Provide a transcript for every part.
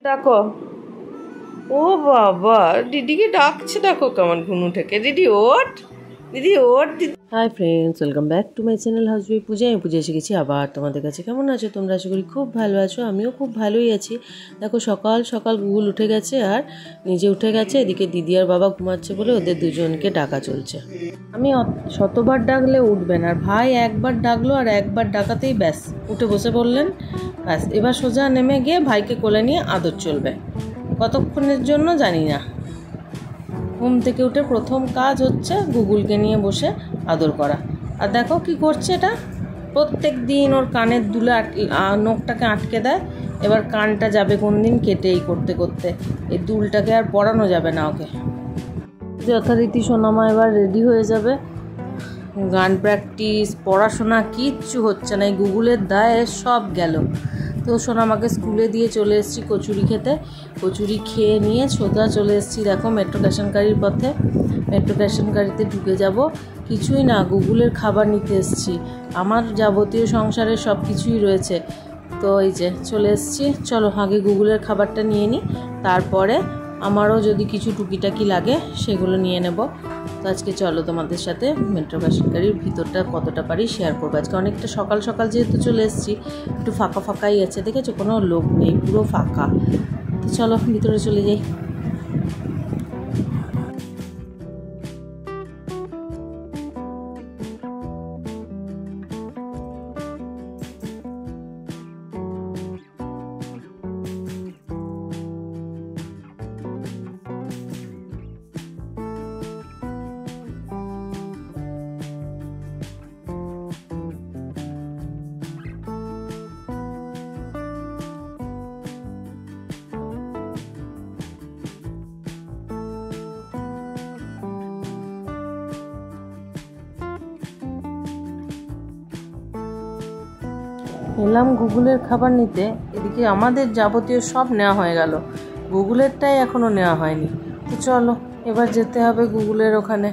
ডাকো। ও বাবা, দিদিকে ডাকছে, দেখো কেমন ঘুম থেকে। দিদি ওঠ, দিদি ওঠ। Hi friends, welcome back to my channel housewife Puja. আমি পূজা এসে গেছি আবার তোমাদের কাছে। কেমন আছো তোমরা? আশা করি খুব ভালো আছো। আমিও খুব ভালোই আছি। দেখো সকাল সকাল গুগল উঠে গেছে আর নিজে উঠে গেছে। এদিকে দিদি আর বাবা ঘুমাচ্ছে বলে ওদের দুজনকে ডাকা চলছে। আমি শতবার ডাকলে উঠবেন, আর ভাই একবার ডাকলো আর একবার ডাকাতেই ব্যাস উঠে বসে পড়লেন। ব্যাস এবার সোজা নেমে গিয়ে ভাইকে কোলে নিয়ে আদর চলবে। কতক্ষণের জন্য জানি না। ঘুম থেকে উঠে প্রথম কাজ হচ্ছে গুগলকে নিয়ে বসে আদর করা। আর দেখো কি করছে এটা, প্রত্যেক দিন ওর কানের দুলে নখটাকে আটকে দেয়। এবার কানটা যাবে কোন দিন কেটে এই করতে করতে। এই দুলটাকে আর পরানো যাবে না ওকে। যথারীতি সোনামা এবার রেডি হয়ে যাবে। গান প্র্যাকটিস, পড়াশোনা কিচ্ছু হচ্ছে না, এই গুগলের দায়ে সব গেল। তো সোনামাকে স্কুলে দিয়ে চলে এসেছি কচুরি খেতে। কচুরি খেয়ে নিয়ে সোজা চলে এসেছি দেখো মেট্রো স্টেশনকারীর পথে। মেট্রো স্টেশনকারীতে ঢুকে যাব। কিছুই না, গুগলের খাবার নিতে এসেছি। আমার যাবতীয় সংসারের সব কিছুই রয়েছে। তো এই যে চলে এসেছি। চলো আগে গুগলের খাবারটা নিয়ে নিই, তারপরে আমারও যদি কিছু টুকিটাকি লাগে সেগুলো নিয়ে নেব। তো আজকে চলো তোমাদের সাথে মেট্রো স্টেশনকারীর ভিতরটা কতটা পারি শেয়ার করবো। আজকে অনেকটা সকাল সকাল যেহেতু চলে এসেছি, একটু ফাঁকা ফাঁকাই আছে। দেখেছো কোনো লোক নেই, পুরো ফাঁকা। তো চলো ভিতরে চলে যাই। এলাম গুগলের খাবার নিতে, এদিকে আমাদের যাবতীয় সব নেওয়া হয়ে গেল, গুগলেরটাই এখনও নেওয়া হয়নি। তো চলো এবার যেতে হবে গুগলের ওখানে।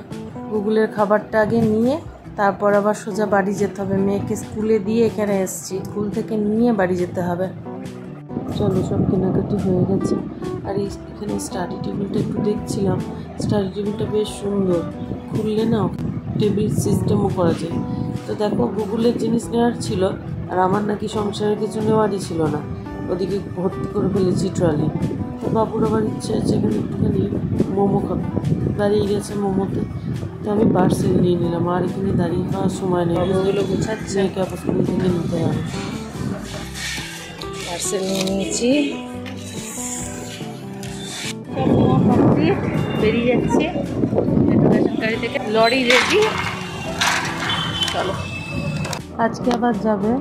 গুগলের খাবারটা আগে নিয়ে তারপর আবার সোজা বাড়ি যেতে হবে। মেয়েকে স্কুলে দিয়ে এখানে এসেছি, স্কুল থেকে নিয়ে বাড়ি যেতে হবে। চলো সব কেনাকাটি হয়ে গেছে। আর এখানে স্টাডি টেবিলটা একটু দেখছিলাম। স্টাডি টেবিলটা বেশ সুন্দর, খুললে না টেবিল সিস্টেমও করা যায়। তো দেখো গুগলের জিনিস নেওয়ার ছিল, আর আমার নাকি সংসারের কিছু নেওয়ারই ছিল না। ওদিকে ভর্তি করে ফেলেছি ট্রলি। তো বাবুর আবার ইচ্ছে আছে এখানে একটুখানি মোমো খাবে, দাঁড়িয়ে গেছে মোমোতে। তো আমি পার্সেল নিয়ে নিলাম, আর এখানে দাঁড়িয়ে খাওয়ার সময় নেই। ওগুলো গোছাচ্ছে, মেয়েকে আবার স্কুল থেকে নিতে হবে। পার্সেল নিয়ে নিয়েছি, বেরিয়ে যাচ্ছে গাড়ি থেকে। লরি রেডি, চলো। আজকে আবার যাবে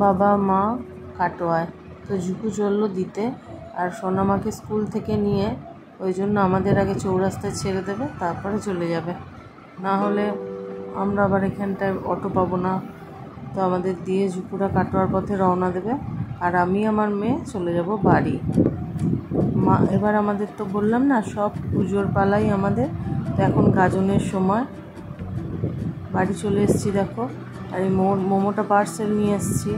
বাবা মা কাটোয়ায়। তো ঝুঁকু চললো দিতে, আর সোনামাকে স্কুল থেকে নিয়ে ওই জন্য আমাদের আগে চৌরাস্তায় ছেড়ে দেবে, তারপরে চলে যাবে। না হলে আমরা আবার এখানটায় অটো পাবো না। তো আমাদের দিয়ে ঝুঁকুরা কাটোয়ার পথে রওনা দেবে, আর আমি আমার মেয়ে চলে যাব বাড়ি। মা এবার আমাদের তো বললাম না সব পুজোর পালাই আমাদের। তো এখন গাজনের সময়। বাড়ি চলে এসেছি দেখো। আর এই মোমোটা পার্সেল নিয়ে এসেছি।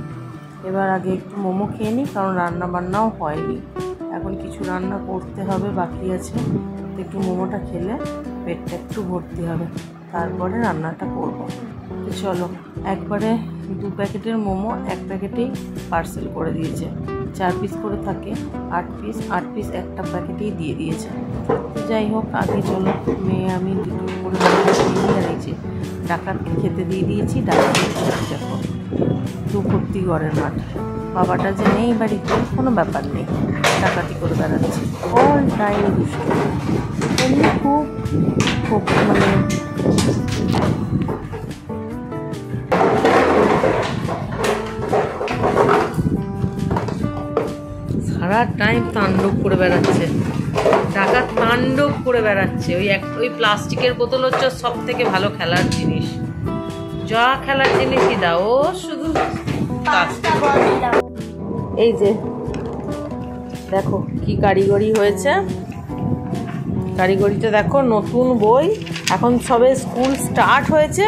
এবার আগে একটু মোমো খেয়ে নিই, কারণ রান্না বান্নাও হয়নি, এখন কিছু রান্না করতে হবে, বাকি আছে। তো একটু মোমোটা খেলে পেটটা একটু ভর্তি হবে, তারপরে রান্নাটা করব। তো চলো, একবারে 2 প্যাকেটের মোমো 1 প্যাকেটেই পার্সেল করে দিয়েছে। 4 পিস করে থাকে, 8 পিস একটা প্যাকেটেই দিয়ে দিয়েছে। যাই হোক, আগে চলো মেয়ে আমি দুটো করে দিয়ে দিয়েছি। ডাকাতকে খেতে দিয়ে দিয়েছি। ডাকাত দেখো দু ভর্তি ঘরের মাঠ। বাবাটা যে নেই বাড়িতে কোনো ব্যাপার নেই, ডাকাতি করে বেড়াচ্ছে অল টাইম। দুষ্ট এমনি খুব মানে সারা টাইম তাণ্ডব করে বেড়াচ্ছে। ডাকাত তাণ্ডব করে বেড়াচ্ছে। ওই প্লাস্টিকের বোতল হচ্ছে সব থেকে ভালো খেলার জিনিস। যা খেলার জিনিসই দাও, ও শুধু এই যে দেখো কি কারিগরি হয়েছে। কারিগরিটা দেখো, নতুন বই, এখন সবে স্কুল স্টার্ট হয়েছে।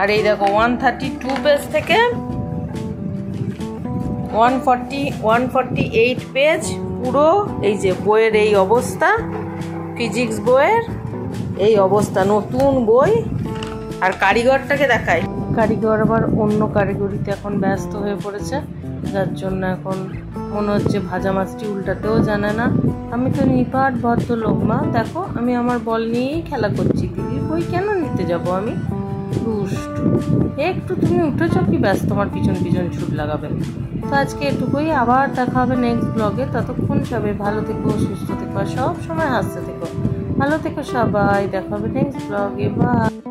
আর এই দেখো 132 পেজ থেকে 148 পেজ পুরো এই যে বইয়ের এই অবস্থা, ফিজিক্স বইয়ের এই অবস্থা, নতুন বই। আর কারিগরটাকে দেখায়, কারিগর আবার অন্য কারিগরিতে এখন ব্যস্ত হয়ে পড়েছে, যার জন্য এখন মনে হচ্ছে ভাজা মাছটি উল্টাতেও জানে না। আমি তো নিপাট ভদ্রলোক মা, দেখো আমি আমার বল নিয়েই খেলা করছি, দিদির বই কেন নিতে যাব আমি? দুষ্টু, একটু তুমি উঠেছ কি ব্যস্ত তোমার পিছন পিছন ছুট লাগাবে। তো আজকে এটুকুই, আবার দেখা হবে নেক্সট ব্লগে। ততক্ষণ সবাই ভালো থেকো, সুস্থ থেকো, সব সময় হাসতে থেকো, ভালো থেকো সবাই। দেখা হবে নেক্সট ব্লগে, বাই।